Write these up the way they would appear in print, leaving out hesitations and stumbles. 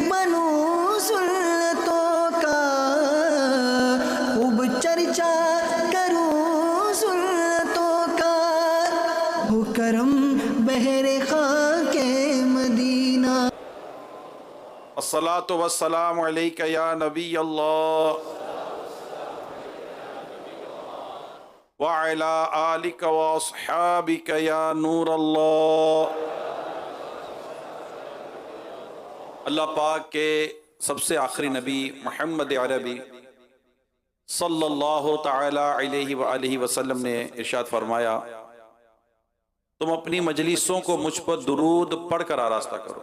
बनूं सुन्नतों का, खूब चर्चा करूं सुन्नतों का, हो करम बहरे खाके मदीना। अस्सलातु वस्सलामु अलैका या नबी अल्लाह व अला आलिका व अस्हाबिका या नूर अल्लाह। अल्लाह पाक के सबसे आखिरी नबी मोहम्मद अरबी सल्लल्लाहु ताला अलैहि व आलिहि वसल्लम ने इरशाद फरमाया, तुम अपनी मजलिसों को मुझ पर दुरूद पढ़कर आरास्ता करो।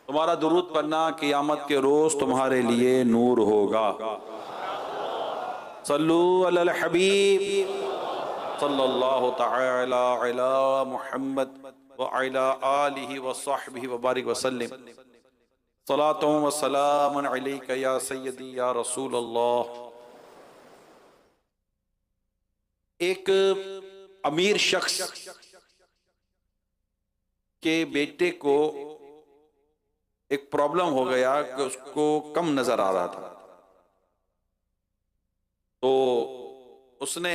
तुम्हारा दुरूद पढ़ना क़ियामत के रोज तुम्हारे लिए नूर होगा। सल्लू अलल हबीब सल्लल्लाहु तआला अला मुहम्मद व अला आलिहि व सहबिहि व बारिक वसल्लम। सलातो व सलामुन अलैका या सय्यदी या रसूल अल्लाह। एक अमीर शख्स के बेटे को एक प्रॉब्लम हो गया कि उसको कम नजर आ रहा था, तो उसने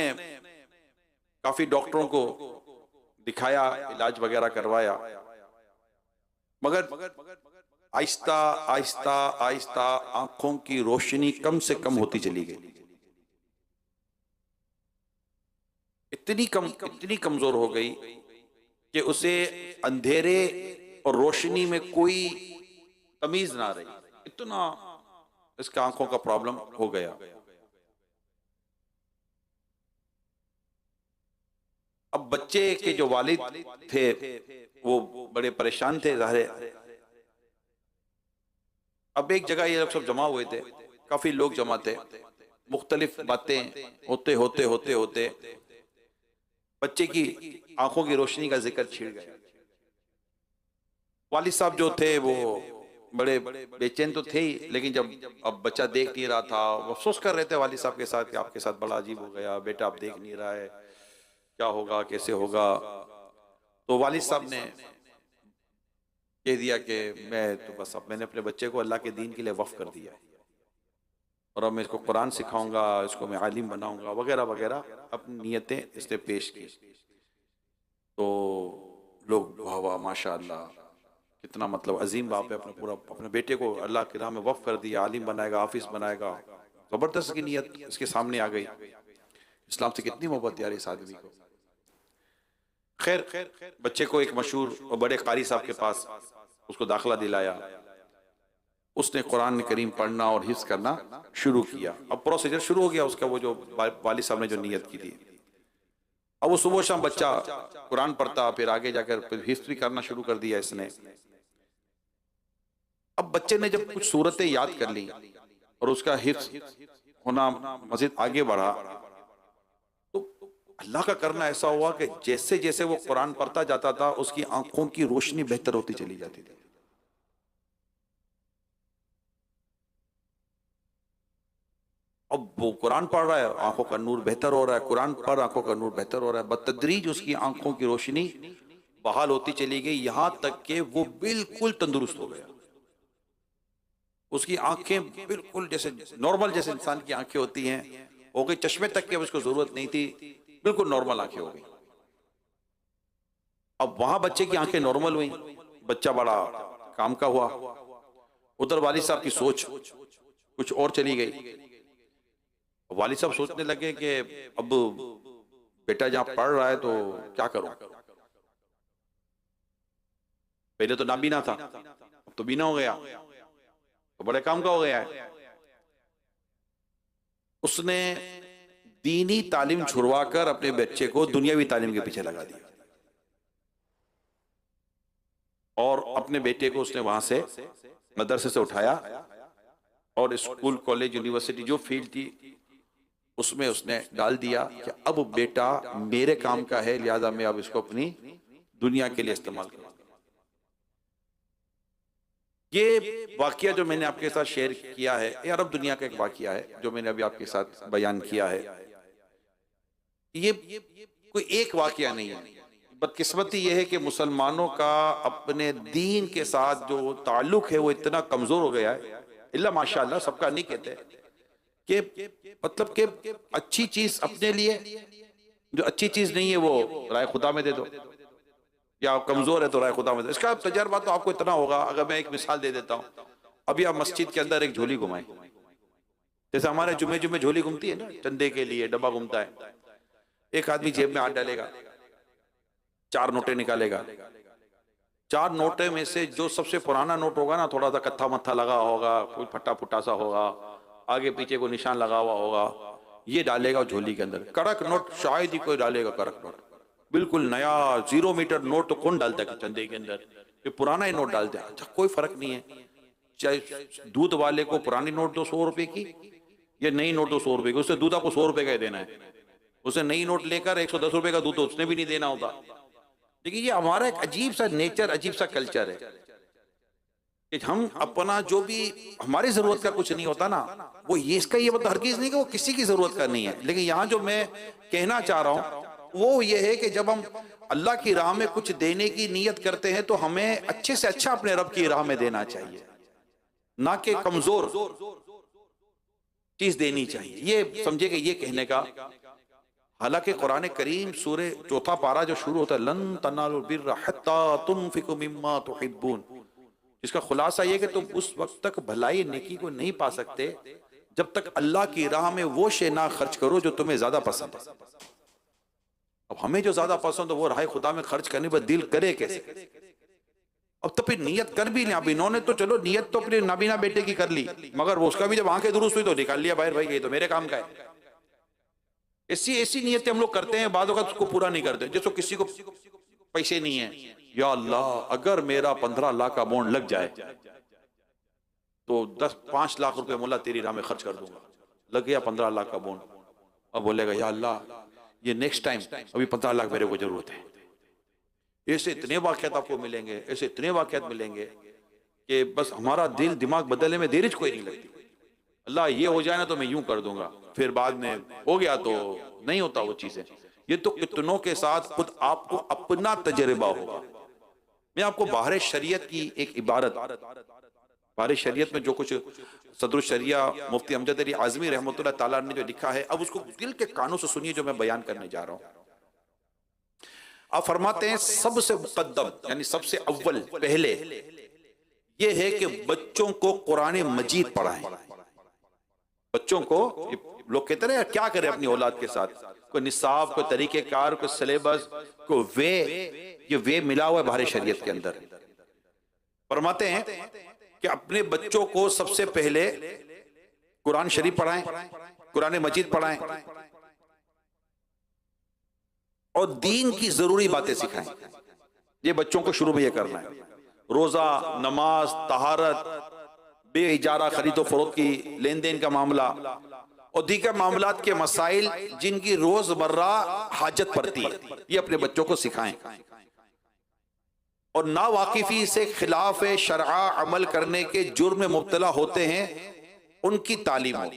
काफी डॉक्टरों को दिखाया, इलाज वगैरह करवाया, मगर आहिस्ता आहिस्ता आहिस्ता आंखों की रोशनी कम से कम होती चली गई। इतनी कमजोर हो गई कि उसे अंधेरे और रोशनी में कोई तमीज ना रही। इतना इसका आंखों का प्रॉब्लम हो गया। अब बच्चे के जो वालिद थे वो बड़े परेशान थे ज़ाहिर। अब एक जगह ये लोग सब जमा हुए थे, काफी लोग जमा थे, मुख्तलिफ बातें होते होते होते होते बच्चे की आंखों की रोशनी का जिक्र छिड़ गया। वालिद साहब जो थे वो बड़े बेचैन तो थे ही, लेकिन जब अब बच्चा देख नहीं रहा था, वो अफसोस कर रहे थे वालिद साहब के साथ कि आपके साथ बड़ा अजीब हो गया, बेटा आप देख नहीं रहा है, क्या होगा, कैसे होगा। तो वालिद साहब ने कह दिया कि मैं तो बस अब मैंने अपने बच्चे को अल्लाह के दीन के लिए वक्फ कर दिया है और अब मैं इसको कुरान सिखाऊंगा, इसको मैं आलिम बनाऊंगा वगैरह वगैरह अपनी नियतें इसने पेश की। तो लोग वाह वाह माशाअल्लाह, कितना मतलब अजीम बाप है, अपने बेटे को अल्लाह की राह में वक्फ कर दिया, आलिम बनाएगा, हाफिज बनाएगा। जबरदस्त की नियत इसके सामने आ गई। इस्लाम से कितनी मोहब्बत यार इस आदमी को। खैर बच्चे को एक मशहूर और बड़े कारी साहब के पास उसको दाखिला दिलाया। उसने कुरान करीम पढ़ना और हिफ्ज करना शुरू किया। अब प्रोसीजर शुरू हो गया उसका, वो जो वालिद साहब ने जो नियत की थी। अब वो सुबह शाम बच्चा कुरान पढ़ता, फिर आगे जाकर फिर हिफ्ज भी करना शुरू कर दिया इसने। अब बच्चे ने जब कुछ सूरतें याद कर ली और उसका हिफ्ज होना मजीद आगे बढ़ा, तो अल्लाह का करना ऐसा हुआ कि जैसे जैसे वो कुरान पढ़ता जाता था उसकी आंखों की रोशनी बेहतर होती चली जाती थी। अब वो कुरान पढ़ रहा है, आंखों का नूर बेहतर हो रहा है, कुरान पढ़ आंखों का नूर बेहतर हो रहा है। बतदरीज उसकी आंखों की रोशनी बहाल होती चली गई, यहां तक कि वो बिल्कुल तंदुरुस्त हो गया। उसकी आंखें बिल्कुल जैसे नॉर्मल, जैसे इंसान की आंखें होती हैं हो गई। चश्मे तक की अब उसको जरूरत नहीं थी, बिल्कुल नॉर्मल आंखें हो गई। अब वहां बच्चे की आंखें नॉर्मल हुई, बच्चा बड़ा काम का हुआ। उधर वालिद साहब की सोच कुछ और चली गई। वालिद साहब सोचने लगे कि अब बेटा जहां पढ़ रहा है तो क्या करूं। पहले तो नाबीना था, अब तो बीना हो गया, तो बड़े काम का हो गया है। उसने दीनी तालीम छुड़वाकर अपने बच्चे को दुनियावी तालीम के पीछे लगा दिया और अपने बेटे को उसने वहां से मदरसे से उठाया और स्कूल, कॉलेज, यूनिवर्सिटी जो फील्ड थी उसमें उसने डाल दिया कि अब बेटा मेरे काम का है, लिहाजा मैं अब इसको अपनी दुनिया के लिए इस्तेमाल करूंगा। ये वाकया जो मैंने आपके साथ शेयर किया है, ये अरब दुनिया का एक वाकया है जो मैंने अभी आपके साथ बयान किया है। ये कोई एक वाकया नहीं है, बदकिस्मती यह है कि मुसलमानों का अपने दीन के साथ जो ताल्लुक है वो इतना कमजोर हो गया है, इल्ला माशाअल्लाह, सबका नहीं कहते, कि मतलब कि अच्छी चीज अपने लिए, जो अच्छी चीज नहीं है वो राय खुदा में दे दो, या आप कमजोर है तो राय खुदा में दे दो। इसका तजर्बा तो आपको इतना होगा, अगर मैं एक मिसाल दे देता हूँ, अभी आप मस्जिद के अंदर एक झोली घुमाएं, जैसे हमारे जुम्मे जुम्मे झोली घूमती है ना, चंदे के लिए डब्बा घूमता है, एक आदमी जेब में हाथ डालेगा, 4 नोटें निकालेगा, 4 नोटे में से जो सबसे पुराना नोट होगा ना, थोड़ा सा कत्था मत्था लगा होगा, कोई फटा फुटा सा होगा, आगे पीछे को निशान लगा हुआ होगा, ये डालेगा झोली के अंदर। कड़क नोट शायद ही कोई डालेगा, कड़क नोट बिल्कुल नया 0 मीटर नोट तो कौन डालता है चंदे के अंदर, ये पुराना ही नोट डालते हैं। अच्छा, कोई फर्क नहीं है, चाहे दूध वाले को पुरानी नोट दो 100 रुपए की, या नई नोट दो 100 रुपए की, उससे दूध आपको 100 रुपए का ही देना है, उसे नई नोट लेकर 110 रुपए का दूध तो उसने भी नहीं देना होता। देखिए, ये हमारा एक अजीब सा नेचर, अजीब सा कल्चर है कि हम अपना जो भी हमारी जरूरत का कुछ नहीं होता ना, वो ये इसका ये मतलब हरगिज नहीं कि वो किसी की जरूरत का नहीं है। लेकिन यहाँ जो मैं कहना चाह रहा हूँ वो ये है कि जब हम अल्लाह की राह में कुछ देने की नीयत करते हैं तो हमें अच्छे से अच्छा अपने रब की राह में देना चाहिए, ना कि कमजोर चीज देनी चाहिए। ये समझे कि ये कहने का, हालांकि कुरान करीम सूरे 4 पारा जो शुरू होता है, लन तनालुल बिर्रा हत्ता तुनफिकु मिम्मा तुहिब्बून, इसका खुलासा ये कि तुम उस वक्त तक भलाई नेकी को नहीं पा सकते जब तक अल्लाह की राह में वो शे ना खर्च करो जो तुम्हें ज्यादा पसंद है। अब हमें जो ज्यादा पसंद है वो राह खुदा में खर्च करने पर दिल करे कैसे? अब तो फिर नियत कर भी लें। अब इन्होंने तो चलो नियत तो अपने नाबीना बेटे की कर ली, मगर वो उसका भी जब आंखें दुरुस्त हुई तो निकाल लिया, भाई ये तो मेरे काम का है। ऐसी ऐसी नियतें हम लोग करते हैं, बाद वक्त उसको पूरा नहीं करते। जैसे किसी को पैसे नहीं है, या अल्लाह अगर मेरा 15 लाख का बॉन्ड लग जाए तो 5 लाख रुपए मुल्ला तेरी राह में खर्च कर दूंगा। लग गया 15 लाख का बॉन्ड, अब बोलेगा या अल्लाह ये नेक्स्ट टाइम अभी 15 लाख मेरे को जरूरत है। ऐसे इतने वाक़यात आपको मिलेंगे, ऐसे इतने वाक़यात मिलेंगे कि बस हमारा दिल दिमाग बदलने में देर कोई नहीं लगती। अल्लाह ये हो जाए ना तो मैं यूं कर दूंगा, फिर बाद में हो गया तो नहीं होता वो चीजें। ये तो कितनों के साथ खुद आपको अपना तजर्बा होगा। मैं आपको बाहर शरीयत की एक इबारत, बाहर शरीयत में जो कुछ सदरुल शरिया मुफ्ती अमजद अली आज़मी रहमतुल्लाह ताला ने जो लिखा है, अब उसको दिल के कानों से सुनिए जो मैं बयान करने जा रहा हूं। आप फरमाते हैं सबसे मुकद्दम यानी सबसे अव्वल पहले ये है कि बच्चों को कुरान मजीद पढ़ाएं। बच्चों को, लोग कहते हैं क्या करें अपनी औलाद के साथ, कोई निसाब, कोई तरीकेकार, कोई सिलेबस, कोई वे, ये वे मिला हुआ है बाहर शरीयत के अंदर। फरमाते हैं कि अपने बच्चों को सबसे पहले कुरान शरीफ पढ़ाएं, कुरान मजीद पढ़ाएं और दीन की जरूरी बातें सिखाएं। ये बच्चों को शुरू में ये करना है। रोजा, नमाज, तहारत, बेइजारा खरीदो फरोख्त की लेन देन का मामला और दीगर मामलात के मसाइल जिनकी रोजमर्रा हाजत पड़ती है, ये अपने बच्चों को सिखाएं। और ना वाकिफी से खिलाफ शरआ अमल करने के जुर्म में मुब्तला होते हैं उनकी तालीम हो।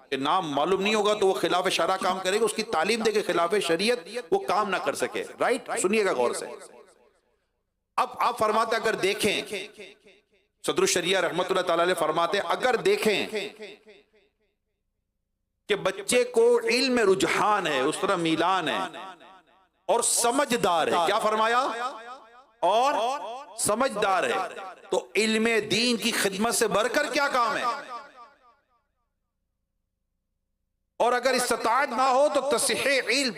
कि नाम मालूम नहीं होगा तो वो खिलाफ शरआ काम करेगा, उसकी तालीम दे के खिलाफ शरीयत वो काम ना कर सके। राइट, सुनिएगा गौर से। अब आप फरमाते अगर देखें, सदरुल शरिया रहमतुल्लाह ताला अलैह फरमाते अगर देखें कि बच्चे को इल्म में रुझान है, उस तरह मीलान है और समझदार है, क्या फरमाया, और समझदार है, तो इल्म दीन की खिदमत से बढ़कर क्या काम है। और अगर इस्ताअत ना हो तो तस्हीह इल्म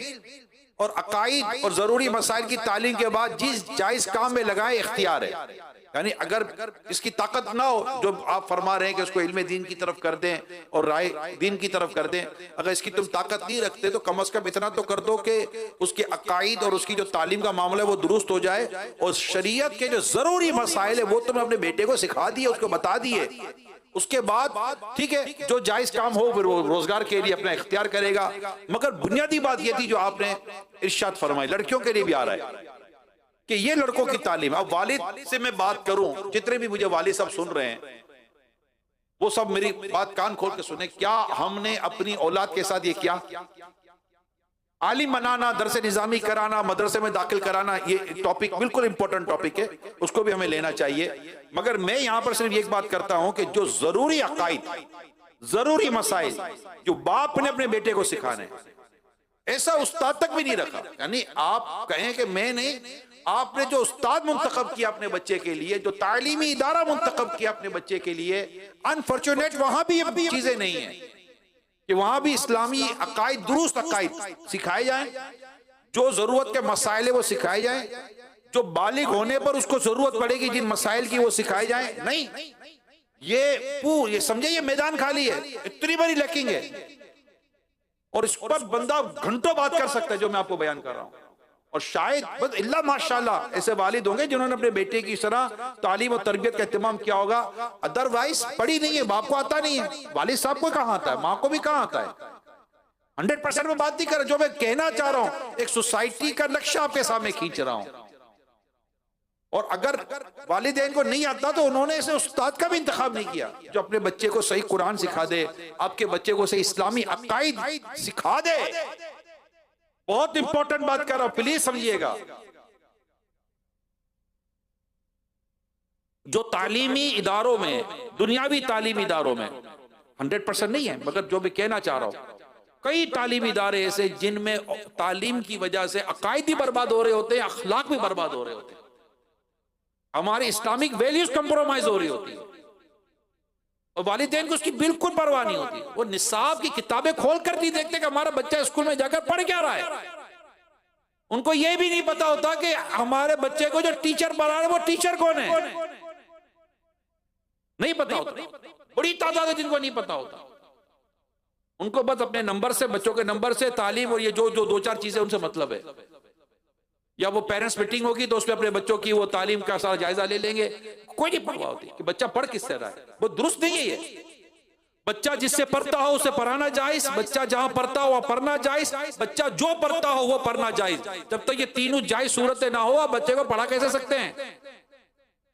और अकाईद और जरूरी मसाइल की तालीम के बाद जिस जायज काम में लगाए इख्तियार है। यानी अगर इसकी ताकत ना हो, जो आप फरमा रहे हैं कि उसको इल्म दीन की तरफ कर दें और राय दीन की तरफ कर दें, अगर इसकी तुम ताकत नहीं रखते तो कम से कम इतना तो कर दो कि उसके अकाईद और उसकी जो तालीम का मामला है वो दुरुस्त हो जाए और शरीयत के जो जरूरी मसाइल है वो तुमने अपने बेटे को सिखा दिए, उसको बता दिए। उसके बाद ठीक है, जो जायज काम हो फिर वो रोजगार के लिए अपना इख्तियार करेगा। मगर बुनियादी बात ये थी जो आपने इरशाद फरमाई, लड़कियों के लिए भी आ रहा है कि ये लड़कों की तालीम। अब वालिद से मैं बात करूं, जितने भी मुझे वालिद सब सुन रहे हैं वो सब मेरी बात कान खोल के सुने। क्या हमने अपनी औलाद के साथ ये किया? आलिम बनाना, दरस निज़ामी कराना, मदरसे में दाखिल कराना, ये टॉपिक बिल्कुल इंपॉर्टेंट टॉपिक है, उसको भी हमें लेना चाहिए। मगर मैं यहां पर सिर्फ एक बात करता हूं कि जो जरूरी अकाइद, जरूरी मसाइल जो बाप ने अपने बेटे को सिखाने, ऐसा उस्ताद तक भी नहीं रखा। यानी आप कहें कि मैं नहीं, आपने जो उस्ताद मुंतखब किया अपने बच्चे के लिए, जो तालीमी इदारा मुंतखब किया अपने बच्चे के लिए, अनफॉर्चुनेट वहां भी ये चीजें नहीं है कि वहां भी इस्लामी अकाइद, दुरुस्त अकाइद सिखाए जाएं, जो जरूरत के मसाइल है वो सिखाए जाएं, जो बालिग होने पर उसको जरूरत पड़ेगी जिन मसाइल की वो सिखाए जाएं। नहीं, ये समझे ये मैदान खाली है, इतनी बड़ी लैकिंग है, और इस पर बंदा घंटों बात कर सकता है जो मैं आपको बयान कर रहा हूं। और शायद बस इल्ला माशाल्लाह ऐसे वालिद होंगे जिन्होंने अपने बेटे की इस तरह तालीम और तरबियत का एहतमाम किया होगा। अदरवाइज पढ़ी नहीं है, बाप को आता नहीं है, वालिद साहब को कहां आता है, माँ को भी कहां आता है। 100% में बात नहीं कर रहा, जो मैं कहना चाह रहा हूं एक सोसाइटी का नक्शा आपके सामने खींच रहा हूं। और अगर वालिदैन को नहीं आता तो उन्होंने ऐसे उस्ताद का भी इंतखाब नहीं किया जो अपने बच्चे को सही कुरान सिखा दे, आपके बच्चे को सही इस्लामी अकाइद सिखा दे। बहुत इंपॉर्टेंट बात कर रहा हूं, प्लीज समझिएगा। जो तालीमी इदारों में, दुनियावी तालीमी इदारों में 100% नहीं है, मगर जो मैं कहना चाह रहा हूं, कई तालीमी इदारे ऐसे जिनमें तालीम की वजह से अकाइद भी बर्बाद हो रहे होते हैं, अखलाक भी बर्बाद हो रहे होते हैं, हमारी इस्लामिक वैल्यूज कंप्रोमाइज हो रही होती है, और वालिदैन को उसकी बिल्कुल परवाह नहीं होती। वो निसाब की किताबें खोल कर नहीं देखते कि हमारा बच्चा स्कूल में जाकर पढ़ क्या रहा है। उनको यह भी नहीं पता होता कि हमारे बच्चे को जो टीचर पढ़ा रहा है वो टीचर कौन है, नहीं पता होता। बड़ी तादाद है जिनको नहीं पता होता। उनको बस अपने नंबर से, बच्चों के नंबर से, तालीम और ये जो जो 2-4 चीजें उनसे मतलब है। या वो पेरेंट्स मीटिंग होगी तो उसमें अपने बच्चों की वो तालीम का सारा जायजा ले लेंगे, कोई नहीं परवाह होती कि बच्चा पढ़ किससे रहा है। वो दुरुस्त नहीं है ये। बच्चा जिससे पढ़ता हो उसे पढ़ाना जायज, बच्चा जहां पढ़ता हो वहां पढ़ना जायज, बच्चा जो पढ़ता हो वो पढ़ना जायज। जब तक ये तीनों जायज सूरतें ना हो आप बच्चे को पढ़ा कैसे सकते हैं।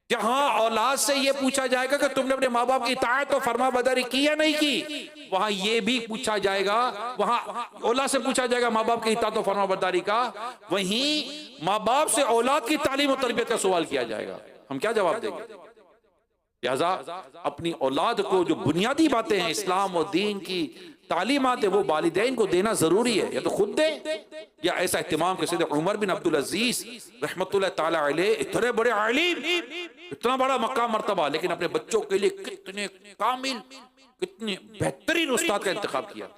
जहां औलाद से ये पूछा जाएगा कि तुमने अपने माँ बाप की इताअत और फरमाबरदारी की या नहीं की, वहां ये भी पूछा जाएगा, वहां औलाद से पूछा जाएगा माँ बाप की इताअत और फरमाबरदारी का, वहीं माँ बाप से औलाद की तालीम और तरबियत का सवाल किया जाएगा। हम क्या जवाब देंगे। लिहाजा अपनी औलाद को जो बुनियादी बातें हैं इस्लाम और दीन की तालीमात है वो वालिदैन को देना जरूरी है, या तो खुद दे या ऐसा इत्तिमाम के सैयद उमर बिन अब्दुल अजीज रहमतुल्लाह ताला अलैह, इतने बड़े आलिम, इतना बड़ा मकाम मर्तबा, लेकिन अपने बच्चों के लिए कितने कामिल, कितने बेहतरीन उस्ताद का इंतखाब किया।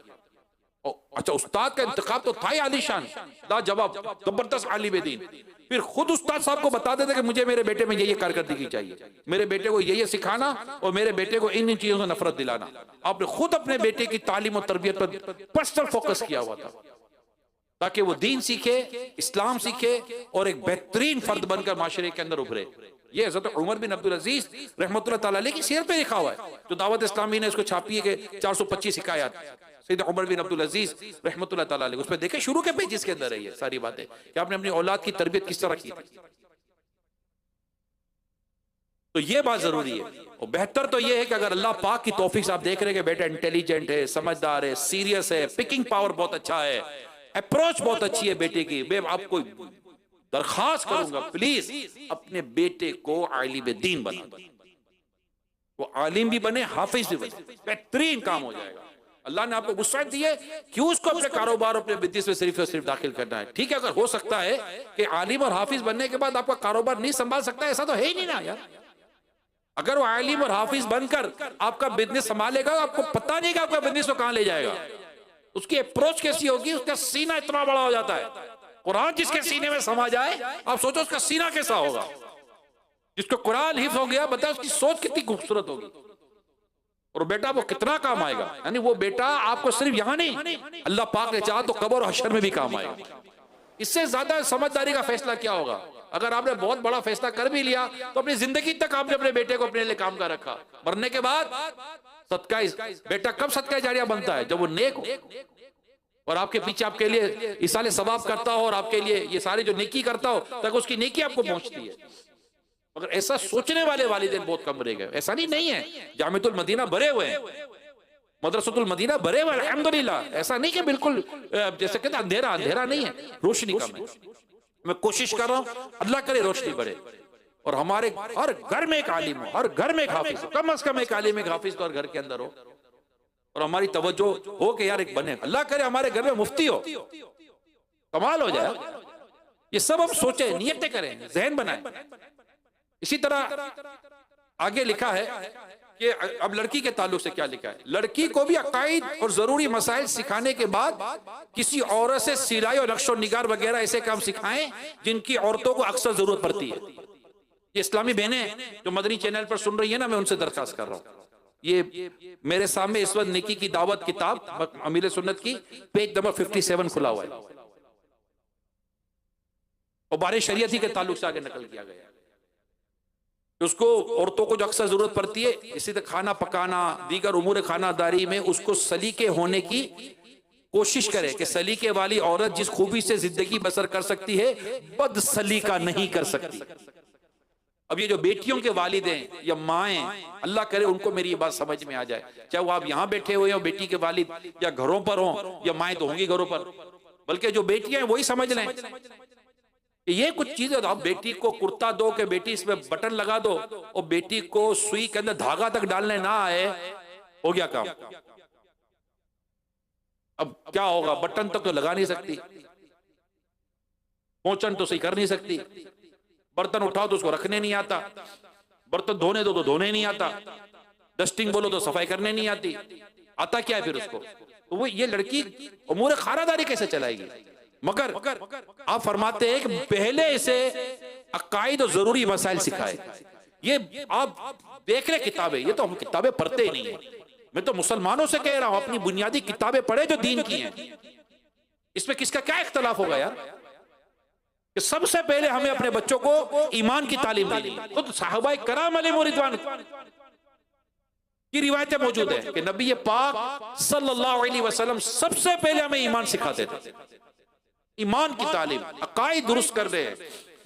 अच्छा, उस्ताद का इंतखाब तो था ही आलीशान, लाजवाब, जबरदस्त आलिम दीन। फिर खुद उस्ताद साहब को बता देते कि मुझे मेरे बेटे में ये कारकर्दगी चाहिए, मेरे बेटे को ये सिखाना और मेरे बेटे को इन चीजों से नफरत दिलाना। आपने खुद अपने बेटे की तालीम और तरबियत पर पर्सनल फोकस किया हुआ था ताकि वो दीन सीखे, इस्लाम सीखे और एक बेहतरीन फर्द बनकर माशरे के अंदर उभरे। ये हज़रत उमर बिन अब्दुल अजीज रहमतुल्लाह ताला अलैह की सीरत पे लिखा हुआ है, जो दावत इस्लामी ने इसको छापी है कि 425 हिकायत सैयद उमर बिन अब्दुल अजीज रहमतुल्लाह ताला अलैह, उस पर देखे शुरू के पेजेस के अंदर है ये सारी बातें कि आपने अपनी औलाद की तरबियत किस तरह की थी। तो ये बात जरूरी है। और बेहतर तो ये है कि अगर अल्लाह पाक की तौफीक से आप देख रहे हैं कि बेटा इंटेलिजेंट है, समझदार है, सीरियस है, पिकिंग पावर बहुत अच्छा है, अप्रोच बहुत अच्छी है बेटे की, मैं आपको दरखास्त करूंगा प्लीज अपने बेटे को आलिम दीन बना दो। वो आलिम भी बने, हाफिज भी बने, बेहतरीन काम हो जाएगा। अल्लाह ने आपको वुसअत दी है, क्यों उसको अपने कारोबार, अपने बिजनेस में सिर्फ और सिर्फ दाखिल करना है। ठीक है, अगर हो सकता है कि आलिम और हाफिज बनने के बाद आपका कारोबार नहीं संभाल सकता, ऐसा तो है ही नहीं ना यार। अगर वो आलिम और हाफिज बनकर आपका बिजनेस संभालेगा, आपको पता नहीं कि आपका बिजनेस को कहां ले जाएगा। उसकी अप्रोच कैसी होगी, उसका सीना इतना बड़ा हो जाता है। कुरान जिसके सीने में समा जाए, आप सोचो उसका सीना कैसा होगा। जिसको कुरान हिफ्ज़ हो गया, बताओ उसकी सोच कितनी खूबसूरत होगी, और बेटा वो कितना काम आएगा। यानी वो बेटा आपको सिर्फ यहां नहीं, अल्लाह पाक ने चाहा तो कब्र और हशर में भी काम आएगा। इससे ज्यादा समझदारी का फैसला क्या होगा। अगर आपने बहुत बड़ा फैसला कर भी लिया तो अपनी जिंदगी तक आपने अपने बेटे को अपने लिए काम का रखा, मरने के बाद सदका, बेटा कब सदका जारिया बनता है, जब वो नेक हो और आपके पीछे आपके लिए इसाले सवाब करता हो और आपके लिए ये सारे जो नेकी करता हो, तक उसकी नेकी आपको पहुंचती है। मगर ऐसा सोचने वाले वालिदैन बहुत कम रह गए। ऐसा नहीं है, जामिअतुल मदीना भरे हुए हैं, मदरसतुल मदीना भरे हुए अल्हम्दुलिल्लाह, ऐसा नहीं कि बिल्कुल जैसे कहते अंधेरा अंधेरा नहीं है, रोशनी कम है। मैं कोशिश कर रहा हूं अल्लाह करे रोशनी बढ़े और हमारे हर घर में एक आलिम हो, हर घर में एक हाफिज हो, कम से कम एक आलिम एक हाफिज तो हर घर के अंदर हो, और हमारी तवज्जो हो कि यार एक बने। अल्लाह करे हमारे घर में मुफ्ती हो, कमाल हो जाए। ये सब हम सोचे, नियतें करें, जहन बनाएं। इसी तरह आगे लिखा है कि अब लड़की के ताल्लुक से क्या लिखा है, लड़की को भी अकाईद और जरूरी मसाइल सिखाने के बाद किसी औरत से सिलाई और नक्शो निगार वगैरह ऐसे काम सिखाएं जिनकी औरतों को अक्सर जरूरत पड़ती है। ये इस्लामी बहनें जो मदनी चैनल पर सुन रही है ना, मैं उनसे दरखास्त कर रहा हूँ, ये मेरे सामने इस वक्त निकी की दावत किताब अमीर सुन्नत की पेज नंबर 57 खुला हुआ है और बारे शरीयती के ताल्लुक से आगे नकल किया गया है। उसको औरतों को जो अक्सर जरूरत पड़ती है, इसी तरह खाना पकाना, दीगर उमूर खानादारी में उसको सलीके होने की कोशिश करे कि सलीके वाली औरत जिस खूबी से जिंदगी बसर कर सकती है, बद सलीका नहीं कर सकती। अब ये जो बेटियों के वालिद हैं या माएं, अल्लाह करे उनको मेरी ये बात समझ में आ जाए, चाहे वो आप यहाँ बैठे हुए हो बेटी के वालिद या घरों पर हो, या माएं तो होंगी घरों पर, बल्कि जो बेटियां हैं वही समझ लें ये कुछ चीजें। आप बेटी को कुर्ता दो कि बेटी इसमें बटन लगा दो, और बेटी को सुई के अंदर धागा तक डालने ना आए, हो गया काम। अब क्या होगा, बटन तक तो लगा नहीं सकती, पोंछन तो सही कर नहीं सकती, बर्तन उठाओ तो उसको रखने नहीं आता, बर्तन धोने दो तो धोने नहीं आता, डस्टिंग बोलो तो सफाई करने नहीं आती, आता क्या है फिर उसको। तो वो ये लड़की उमूर खानादारी कैसे चलाएगी। मगर आप फरमाते हैं कि पहले इसे अकाईद और जरूरी मसाइल सिखाए। ये आप देख रहे किताबें, ये तो हम किताबें पढ़ते ही नहीं है। मैं तो मुसलमानों से कह रहा हूं अपनी बुनियादी किताबें पढ़े जो दीन की हैं। इसमें किसका क्या इख्तलाफ होगा यार, कि सबसे पहले हमें अपने बच्चों को ईमान की तालीम देनी। तो साहबाए कराम अलैहिम रिज़वान की रिवायतें मौजूद है कि नबी पाक सल्लल्लाहु अलैहि वसल्लम सबसे पहले हमें ईमान सिखाते थे। ईमान की तालीम, अकाईद दुरुस्त कर रहे हैं,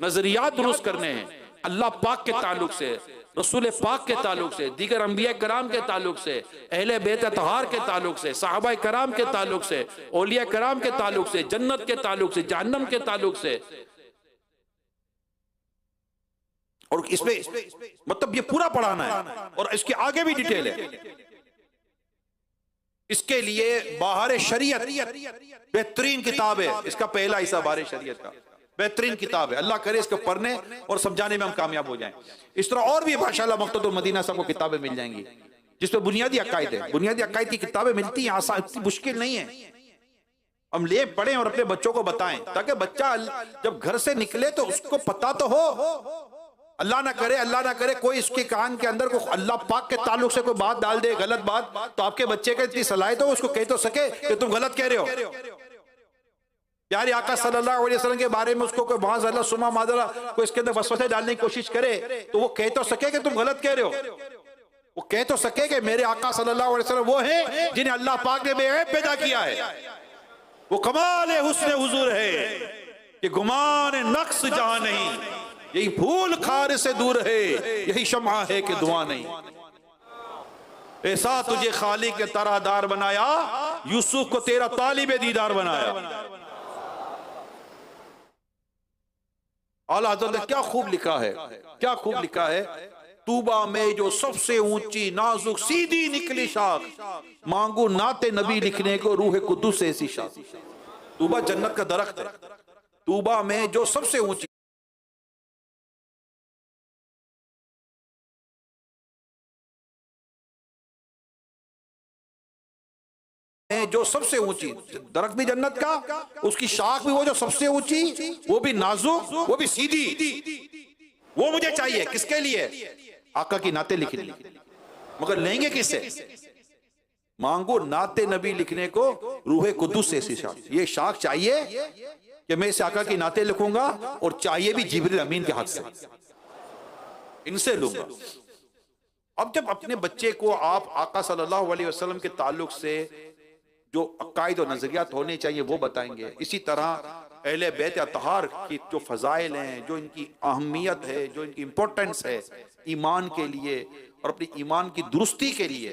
नजरियात दुरुस्त करने हैं, अल्लाह पाक के ताल्लुक से, रसूल पाक के ताल्लुक से, दीगर अंबिया कराम के ताल्लुक से, अहले बैत तहार के ताल्लुक से, सहाबा कराम के ताल्लुक से, औलिया कराम के ताल्लुक से, जन्नत के ताल्लुक से, जहन्नम के ताल्लुक से। और इसमें मतलब ये पूरा पढ़ाना है और इसके आगे भी डिटेल है। इसके लिए बाहर शरीयत बेहतरीन किताब है, इसका पहला हिस्सा बाहर शरीयत का बेहतरीन किताब है। अल्लाह करे इसको पढ़ने और समझाने में हम कामयाब हो जाएं। इस तरह और भी माशाअल्लाह मक्तबुल मदीना साहब को किताबें मिल जाएंगी जिसमें बुनियादी अकायद है। बुनियादी अकायद की किताबें मिलती हैं, आसान, इतनी मुश्किल नहीं है। हम ले पढ़ें और अपने बच्चों को बताएं ताकि बच्चा जब घर से निकले तो उसको पता तो हो। अल्लाह ना करे कोई इसके कान के अंदर को अल्लाह पाक के ताल्लुक से कोई बात डाल दे, गलत बात, तो आपके बच्चे का इतनी सलाहियत हो उसको कह तो सके कि तुम गलत कह रहे हो। प्यारे आका सल्लल्लाहु अलैहि वसल्लम के बारे में उसको कोई माज़अल्लाह सुमा माज़अल्लाह कोई इसके अंदर वसवसे डालने की कोशिश करे तो वो कह तो सके कि तुम गलत कह रहे हो। वो कह तो सके कि मेरे आका सल्लल्लाहु अलैहि वसल्लम वो है जिन्हें अल्लाह पाक ने बेऐब पैदा किया है। वो कमाल हुस्न हुजूर है कि गुमान नक्स जहां नहीं, यही फूल खार से दूर है, यही शम्आ है कि धुआं नहीं। ऐसा तुझे खालिक के तरादार बनाया, यूसुफ को तेरा तालिबे दीदार बनाया। आला हज़रत ने क्या खूब लिखा है, क्या खूब लिखा है। तूबा में जो सबसे ऊंची नाजुक सीधी निकली शाख, मांगू नाते नबी लिखने को रूह कुद्दूस से ऐसी शाख। तूबा जन्नत का दरख्त है। तूबा में जो सबसे ऊंची जो सबसे ऊंची दरख्त भी जन्नत का, उसकी शाख भी वो जो सबसे ऊंची, वो भी नाजुक, वो भी सीधी। वो मुझे चाहिए किसके लिए? आका की नाते लिखने। मगर लेंगे किससे? मांगो नाते नबी लिखने को रूह कुद्दूस से ऐसी शाख। ये शाख चाहिए कि मैं इस आका की नाते लिखूंगा और चाहिए भी जिब्रील अमीन के हाथ से, इनसे लूंगा। अब जब अपने बच्चे को आप आका सल्लल्लाहु अलैहि वसल्लम के ताल्लुक से जो अकायद और नजरियात होने चाहिए वो बताएंगे। इसी तरह अहले बैत अतहार की जो फजाइल हैं, जो इनकी अहमियत है, जो इनकी इंपॉर्टेंस है ईमान के लिए और अपनी ईमान की दुरुस्ती के लिए,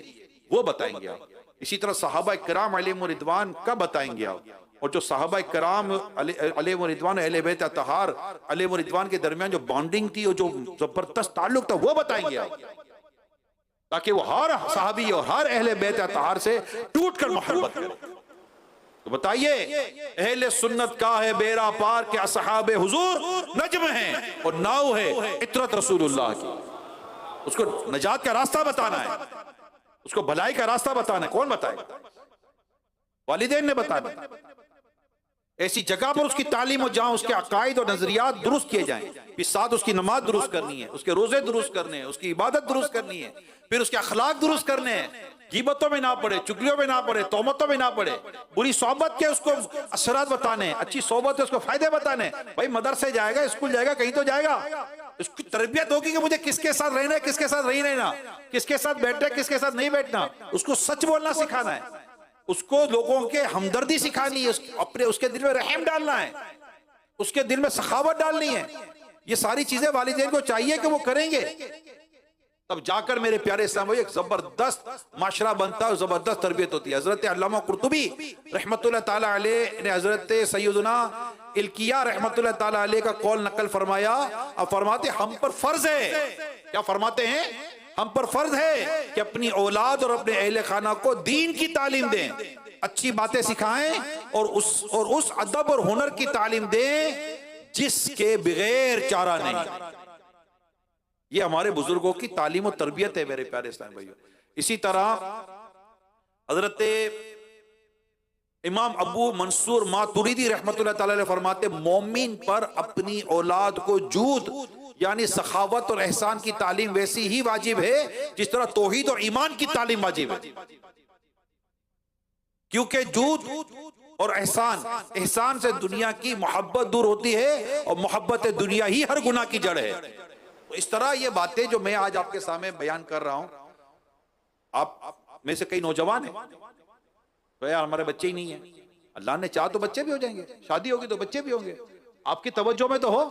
वो बताएंगे आप। इसी तरह सहाबा किराम अलैहिम रिदवान का बताएंगे आप, और जो सहाबा किराम अलैहिम रिदवान अहले बैत अतहार अलैहिम रिदवान के दरमियान जो बॉन्डिंग थी और जो जबरदस्त ताल्लुक था वो बताएंगे आप, ताकि वो हर सहाबी और हर अहले बैत अतहार से टूट कर मोहब्बत करें। तो बताइए, अहले सुन्नत का है बेड़ा पार के असहाबे हुजूर नज्म है और नाव है इतरत रसूलुल्लाह की। उसको नजात का रास्ता बताना है, उसको भलाई का रास्ता बताना है। कौन बताएगा? वालिदैन ने बताया। ऐसी जगह पर उसकी तालीम हो जहां उसके अकायद और नजरियात दुरुस्त किए जाएं, फिर साथ उसकी नमाज दुरुस्त करनी है, उसके रोजे दुरुस्त करने हैं, उसकी इबादत दुरुस्त करनी है, फिर उसके अखलाक दुरुस्त करने हैं, गीबतों में ना पड़े, चुगलियों में ना पड़े, तोहमतों में ना पड़े, बुरी सोहबत के उसको असरात बताने, अच्छी सोहबत के उसको फायदे बताने। भाई मदरसे जाएगा, स्कूल जाएगा, कहीं तो जाएगा, उसकी तरबियत होगी कि मुझे किसके साथ रहना है, किसके साथ नहीं रहना, किसके साथ बैठना है, किसके साथ नहीं बैठना। उसको सच बोलना सिखाना है, उसको लोगों के हमदर्दी सिखानी है, अपने उसके दिल में रहम डालना है, उसके दिल में सखावत डालनी है। ये सारी चीजें वालिदैन को चाहिए कि वो करेंगे, तब जाकर मेरे प्यारे इस्लाम भाई एक जबरदस्त माशरा बनता है, जबरदस्त तरबियत होती है। हजरत अल्लामा कुर्तुबी रहमतुल्लाह ताला अलैह ने हजरत सैयदना इल्किया रहमतुल्लाह ताला अलैह का कौल नकल फरमाया। अब फरमाते हम पर फर्ज है, क्या फरमाते हैं? हम पर फर्ज है कि अपनी औलाद और अपने अहले खाना को दीन की तालीम दें, अच्छी बातें सिखाएं और उस अदब और हुनर की तालीम दें जिसके बगैर चारा नहीं। ये हमारे बुजुर्गों की तालीम और तरबियत है मेरे प्यारे इस्लाम भाइयों। इसी तरह हजरत इमाम अबू मंसूर मातुरीदी रहमतुल्लाह ताला अलैह फरमाते, मोमिन पर अपनी औलाद को जूद यानी सखावत और एहसान की तालीम वैसी ही वाजिब है जिस तरह तौहीद और ईमान की तालीम वाजिब है। क्योंकि जूद और एहसान से दुनिया की मोहब्बत दूर होती है और मोहब्बत दुनिया ही हर गुनाह की जड़ है। तो इस तरह ये बातें जो मैं आज आपके सामने बयान कर रहा हूं, आप में से कई नौजवान हैं तो यार हमारे बच्चे ही नहीं है, अल्लाह ने चाहा तो बच्चे भी हो जाएंगे, शादी होगी तो बच्चे भी होंगे। आपकी तवज्जो में तो हो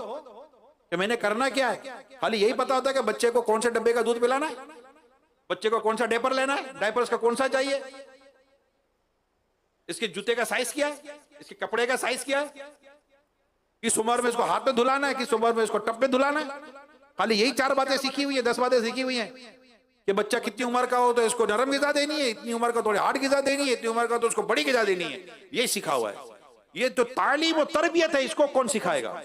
कि मैंने करना क्या है, खाली यही पता होता है कि बच्चे को कौन से डब्बे का दूध पिलाना है, बच्चे को कौन सा डायपर लेना है, डायपर उसका कौन सा चाहिए, इसके जूते का साइज क्या है, इसके कपड़े का साइज क्या है, किस उम्र में इसको हाथ में धुलाना है, किस उम्र में इसको टब में धुलाना है। खाली यही 4 बातें सीखी हुई है, 10 बातें सीखी हुई हैं कि बच्चा कितनी उम्र का हो तो इसको नरम गिजा देनी है, इतनी उम्र का थोड़ी हार्ड गिजा देनी है, इतनी उम्र का तो उसको बड़ी गिजा देनी है। यही सिखा हुआ है। ये तो तालीम और तरबियत है, इसको कौन सिखाएगा?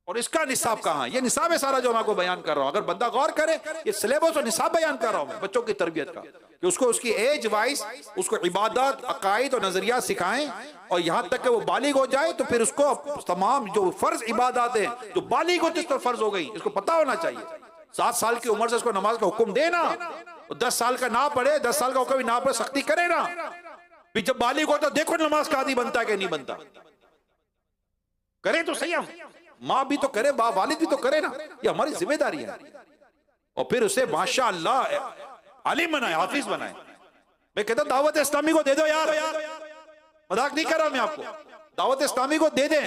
और इसका निसाब कहाँ? ये निसाब है सारा जो मैं आपको बयान कर रहा हूं। अगर बंदा गौर करे, ये सिलेबस और निसाब बयान कर रहा हूं मैं बच्चों की तरबियत का, कि उसको उसकी एज वाइज उसको इबादत, अकायद और नजरिया सिखाएं, और यहां तक कि वो बालिग हो जाए तो फिर उसको तमाम जो फर्ज इबादत है जो बालिग होती है, फर्ज हो गई, इसको पता होना चाहिए। 7 साल की उम्र से उसको नमाज का हुक्म देना, 10 साल का ना पढ़े, 10 साल का हुक्म ना पढ़े, सख्ती करे ना। फिर जब बालिग हो तो देखो नमाज का आदी बनता है कि नहीं बनता, करे तो सही, हम माँ भी तो करे, वालिद भी तो करे ना, ये हमारी जिम्मेदारी है। और फिर उसे माशाअल्लाह आलिम बनाए, हाफिज बनाए। मैं कहता दावत इस्लामी को दे दो यार, मजाक नहीं कर रहा मैं आपको, दावत इस्लामी को दे दें।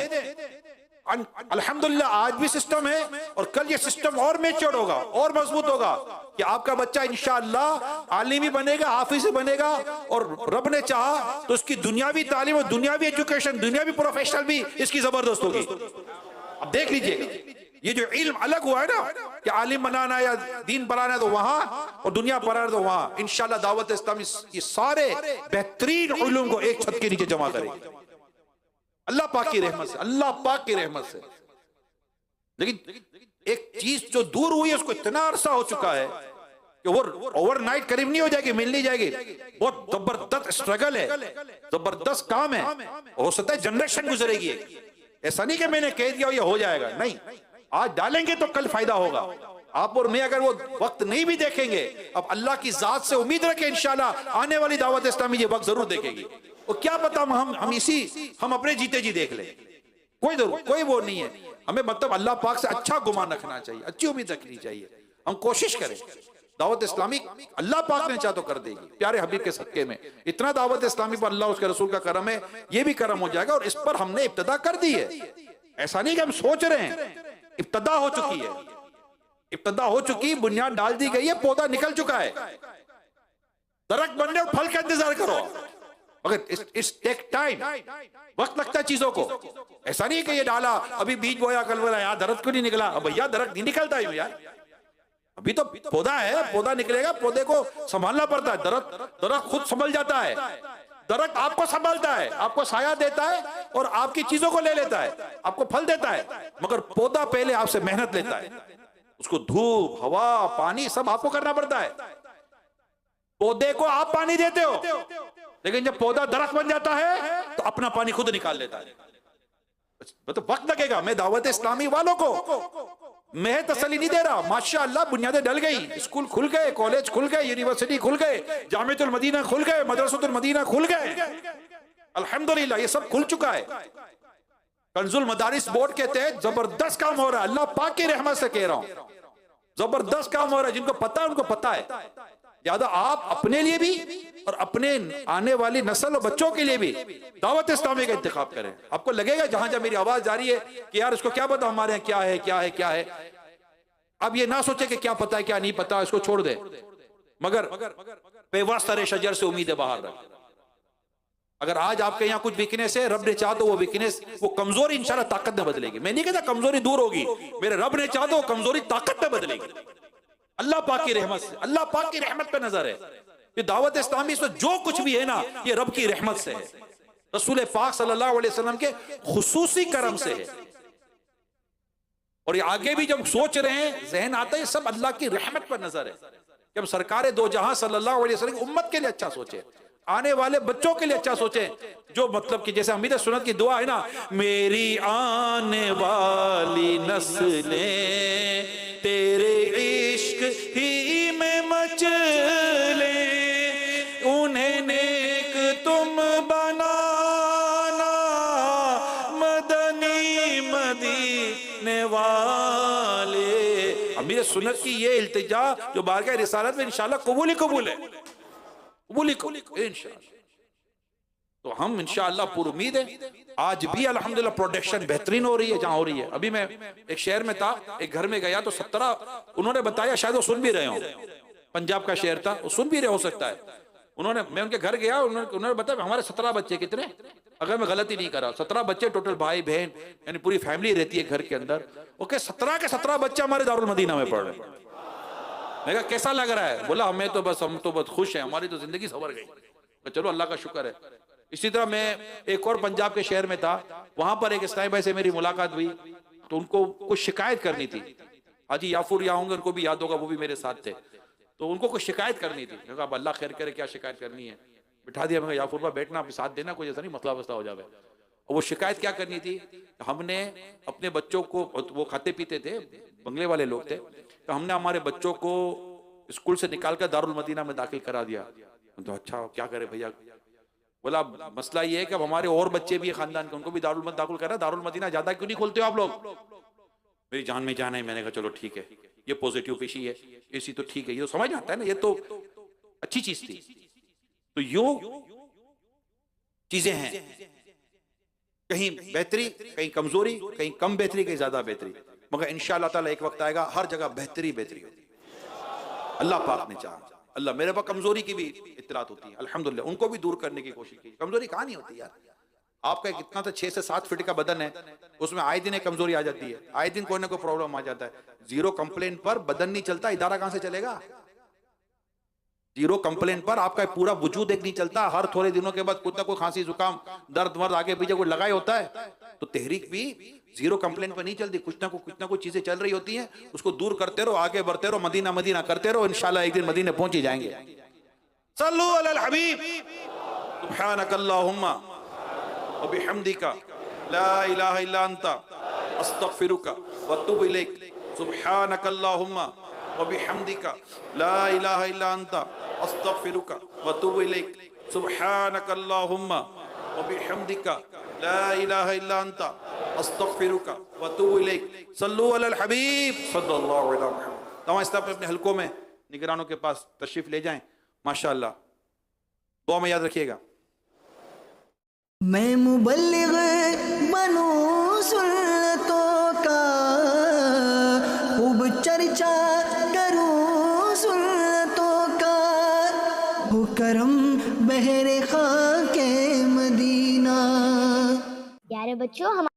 अल्हम्दुलिल्लाह आज भी सिस्टम है और कल ये सिस्टम और मैच्योर होगा और मजबूत होगा कि आपका बच्चा इंशाअल्लाह आलिम भी बनेगा, हाफिज भी बनेगा, और रब ने चाहा तो उसकी दुनियावी तालीम और दुनियावी एजुकेशन, दुनियावी प्रोफेशनल भी इसकी जबरदस्त होगी। अब देख लीजिएगा, ये जो इल्म अलग हुआ है ना कि आलिम बनाना या दीन पढ़ाना है तो वहां, और दुनिया पढ़ाना तो वहां, इंशाअल्लाह दावत इस्लामी ये सारे बेहतरीन उलूम को एक छत के नीचे जमा करेगी अल्लाह पाक की रहमत से, अल्लाह पाक की रहमत से। लेकिन एक चीज जो दूर हुई है उसको इतना अरसा हो चुका है कि वो ओवरनाइट करीब नहीं हो जाएगी, मिल नहीं जाएगी। बहुत जबरदस्त स्ट्रगल है, जबरदस्त काम है। हो सकता है जनरेशन गुजरेगी, ऐसा नहीं कि मैंने कह दिया ये हो जाएगा, नहीं। आज डालेंगे तो कल फायदा होगा। आप और मैं अगर वो वक्त नहीं भी देखेंगे, अब अल्लाह की जात से उम्मीद रखें इंशाल्लाह आने वाली दावत इस्लामी ये वक्त जरूर देखेगी। और क्या पता हम अपने जीते जी देख ले, कोई वो नहीं है। हमें मतलब अल्लाह पाक से अच्छा गुमान रखना चाहिए, अच्छी उम्मीद रखनी चाहिए। हम कोशिश करें, दावत इस्लामी अल्लाह पाक ने चाह तो कर देगी, प्यारे हबीब के सदके में। इतना दावत इस्लामी पर अल्लाह उसके रसूल का करम है, ये भी करम हो जाएगा। और इस पर हमने इब्तदा कर दी है, ऐसा नहीं कि हम सोच रहे हैं, इब्तदा हो चुकी है, इब्तदा हो चुकी, बुनियाद डाल दी गई है, पौधा निकल चुका है। दरख्त बनने और फल का इंतजार करो, मगर इट्स टेक टाइम, वक्त लगता है चीजों को। ऐसा नहीं कि ये डाला अभी बीज बोया कल बोला यार दरख्त क्यों नहीं निकला, अब भैया दरख्त नहीं निकलता है यार, अभी तो पौधा है, पौधा निकलेगा, पौधे को संभालना पड़ता है। दरख्त खुद संभल जाता है, दरख्त आपको संभालता है, आपको साया देता है और आपकी चीजों को ले लेता है, आपको फल देता है, मगर पौधा पहले आपसे मेहनत लेता है, उसको धूप हवा पानी सब आपको करना पड़ता है। पौधे को आप पानी देते हो, लेकिन जब पौधा दरख्त बन जाता है तो अपना पानी खुद निकाल लेता है। तो वक्त लगेगा। मैं दावत इस्लामी वालों को मैं तसल्ली नहीं दे रहा, माशाअल्लाह बुनियादें डल गई, स्कूल खुल गए, कॉलेज खुल गए, यूनिवर्सिटी खुल गए, जामिअतुल मदीना खुल गए, मदरसतुल मदीना खुल गए, अल्हम्दुलिल्लाह ये सब खुल चुका है। कंजुल मदारिस बोर्ड के तहत जबरदस्त काम हो रहा है, अल्लाह पाक की रहमत से कह रहा हूं, जबरदस्त काम हो रहा है। जिनको पता है उनको पता है। ज्यादा आप अपने लिए भी और अपने आने वाली नस्ल और बच्चों के लिए भी दावत इस्लामी का इंतखाब करें। आपको लगेगा जहां जहां मेरी आवाज जा रही है कि यार इसको क्या पता हमारे यहाँ क्या है क्या है क्या है, अब ये ना सोचे कि क्या पता है क्या नहीं पता, इसको छोड़ दे, मगर बेवास्ता शजर से उम्मीद बाहर रख। अगर आज आपके यहाँ कुछ वीकनेस है, रब ने चाहा तो वो वीकनेस वो कमजोरी इंशाल्लाह ताकत में बदलेगी। मैं नहीं कहता कमजोरी दूर होगी, मेरे रब ने चाहा तो वो कमजोरी ताकत में बदलेगी, अल्लाह पाक की रहमत से। अल्लाह पाक की रहमत पे नजर है। ये दावत इस्लामी इसमें जो कुछ भी है ना, ये रब की रहमत से है, रसूल पाक सल्लल्लाहु अलैहि वसल्लम के खुसूसी करम से है। और ये आगे भी जब सोच रहे हैं जहन आता है सब अल्लाह की रहमत पर नजर है। जब सरकार दो जहां सल्लल्लाहु अलैहि वसल्लम की उम्मत के लिए अच्छा सोचे, आने वाले बच्चों के लिए अच्छा सोचे, जो मतलब कि जैसे हमीद सुन्नत की दुआ है ना, मेरी आने वाली नस्लें तेरे इश्क ही में मचले, उन्हें नेक तुम बनाना, मदनी मदीने वाले। अमीर सुन्नत की ये इल्तिजा जो बारगाह रिसालत में इंशाल्लाह कबूल ही कबूल है, कबूल ही कबूल इंशाल्लाह। तो हम इंशाअल्लाह पूरी उम्मीद है। आज भी अल्हम्दुलिल्लाह प्रोडक्शन बेहतरीन हो रही है जहां हो रही है। अभी मैं एक शहर में था, एक घर में गया तो 17 उन्होंने बताया, शायद वो सुन भी रहे हो, पंजाब का शहर था, वो सुन भी रहे हो सकता है। उन्होंने मैं उनके घर गया, उन्होंने बताया हमारे 17 बच्चे, कितने अगर मैं गलती नहीं करा 17 बच्चे टोटल, भाई बहन यानी पूरी फैमिली रहती है घर के अंदर। ओके 17 के 17 बच्चे हमारे दारुल मदीना में पढ़ रहे हैं। मैं कहा कैसा लग रहा है? बोला हम तो बहुत खुश हैं, हमारी तो जिंदगी संवर गई। चलो अल्लाह का शुक्र है। इसी तरह मैं एक और पंजाब के शहर में था, वहां पर एक इस्लामी भाई से मेरी मुलाकात हुई, तो उनको कुछ शिकायत करनी थी। हाजी याफुर या होंगे, उनको भी याद होगा, वो भी मेरे साथ थे। तो उनको कुछ शिकायत करनी थी। मैं कहा अल्लाह खैर करे, क्या शिकायत करनी है? बिठा दिया। मैं याफुर भाई बैठना, साथ देना, कोई ऐसा नहीं मसला वसला हो जाए। और वो शिकायत क्या करनी थी, हमने अपने बच्चों को, वो खाते पीते थे, बंगले वाले लोग थे, तो हमने हमारे बच्चों को स्कूल से निकाल कर दारुल मदीना में दाखिल करा दिया। तो अच्छा क्या करे भैया? बोला मसला ये है कि अब हमारे और बच्चे भी खानदान के, उनको भी दारुल मदीना दाखिल करा। दारुल मदीना ज्यादा क्यों नहीं खोलते हो आप लोग? मेरी जान में जान है। मैंने कहा चलो ठीक है, ये पॉजिटिव पेशी है, इसी तो ठीक है, ये तो समझ आता है ना, ये तो अच्छी चीज थी। तो यूं चीजें हैं, कहीं बेहतरी, कहीं कमजोरी, कहीं कम बेहतरी, कहीं ज्यादा बेहतरी, मगर इंशाअल्लाह ताला एक वक्त आएगा हर जगह बेहतरी बेहतरी होती है। अल्लाह पाक ने चाहा। अल्लाह मेरे पास कमजोरी की भी इत्तलात होती है, अल्हम्दुलिल्लाह उनको भी दूर करने की कोशिश की। कमजोरी कहाँ नहीं होती यार, आपका कितना तो 6 से 7 फीट का बदन है, उसमें आए दिन एक कमजोरी आ जाती है, आए दिन कोई ना कोई प्रॉब्लम आ जाता है। जीरो कंप्लेन पर बदन नहीं चलता, इदारा कहां से चलेगा? जीरो कंप्लेन पर आपका पूरा वजूद एक नहीं चलता। हर थोड़े दिनों के बाद कुछ ना कोई खांसी जुकाम दर्द वर्द आगे पीछे कोई लगाए होता है। तो तहरीक भी जीरो कंप्लेन पर नहीं चलती, कुछ ना कुछ चीजें चल रही होती हैं, उसको दूर करते रहो, आगे बढ़ते रहो, मदीना मदीना करते रहो, इंशाल्लाह एक दिन मदीने पहुंच ही जाएंगे। सल्लु अलल हबीब। सुब्हानकल्लाहुम्मा व बिहम्दिका ला इलाहा इल्ला अंता अस्तगफिरुका व अतूबु इलैक। सुब्हानकल्लाहुम्मा व बिहम्दिका ला इलाहा इल्ला अंता अस्तगफिरुका व अतूबु इलैक। सुब्हानकल्लाहुम्मा व बिहम्दिका ला इलाहा इल्ला अंता अस्तगफिरुका व अतूबु इलैक। सल्लु अलल हबीब सल्लल्लाहु अलैहि वसल्लम। तमाम स्टाफ अपने हलकों में निगरानों के पास तशरीफ ले जाएं। माशाअल्लाह दुआ में याद रखिएगा। मैं मुबल्लिग बनूं सुन्नतों का, खूब चर्चा करूं सुन्नतों का, शहर खाके मदीना। प्यारे बच्चों, हम